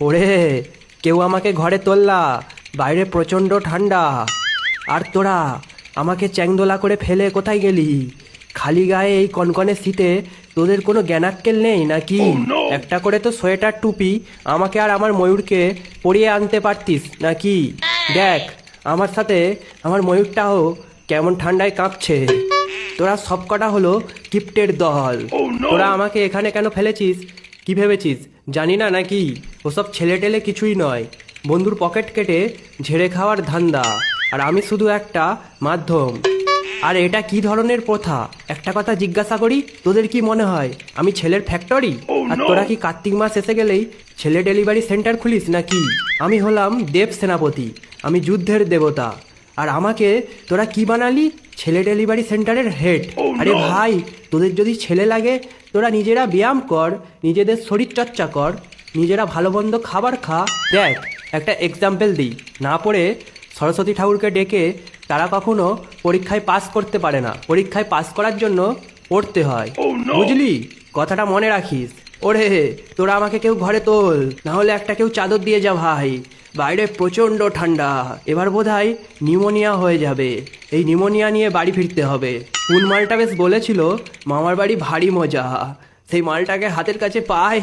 ওরে, কেউ আমাকে ঘরে তোললা, বাইরে প্রচণ্ড ঠান্ডা। আর তোরা আমাকে চ্যাংদোলা করে ফেলে কোথায় গেলি? খালি গায়ে এই কনকনে শীতে তোদের কোনো জ্ঞানাক্কেল নেই নাকি? একটা করে তো সোয়েটার টুপি আমাকে আর আমার ময়ূরকে পরিয়ে আনতে পারতিস নাকি? দেখ, আমার সাথে আমার ময়ূরটাও কেমন ঠান্ডায় কাঁপছে। তোরা সবকটা হলো কিপ্টের দল। তোরা আমাকে এখানে কেন ফেলেছিস কি ভেবেছিস জানি না নাকি? ওসব ছেলে টেলে কিছুই নয়, বন্ধুর পকেট কেটে ঝেড়ে খাওয়ার ধান্দা। আর আমি শুধু একটা মাধ্যম। আর এটা কি ধরনের প্রথা একটা কথা জিজ্ঞাসা করি, তোদের কি মনে হয় আমি ছেলের ফ্যাক্টরি? আর তোরা কি কার্তিক মাস এসে গেলেই ছেলে ডেলিভারি সেন্টার খুলিস নাকি? আমি হলাম দেব সেনাপতি, আমি যুদ্ধের দেবতা। আর আমাকে তোরা কি বানালি? ছেলে ডেলিভারি সেন্টারের হেড। আরে ভাই, তোদের যদি ছেলে লাগে তোরা নিজেরা ব্যায়াম কর, নিজেদের শরীর চর্চা কর, নিজেরা ভালো মন্দ খাবার খা। দেখ, একটা এক্সাম্পল দিই, না পড়ে সরস্বতী ঠাকুরকে ডেকে তারা কখনো পরীক্ষায় পাস করতে পারে না। পরীক্ষায় পাস করার জন্য পড়তে হয়, বুঝলি? কথাটা মনে রাখিস। ওরে, তোরা আমাকে কেউ ঘরে তোল, না হলে একটা কেউ চাদর দিয়ে যা ভাই, বাইরে প্রচণ্ড ঠান্ডা। এবার বোধহয় নিউমোনিয়া হয়ে যাবে। এই নিউমোনিয়া নিয়ে বাড়ি ফিরতে হবে। কোন মালটা বেশ বলেছিল মামার বাড়ি ভারী মজা, সেই মালটাকে হাতের কাছে পায়।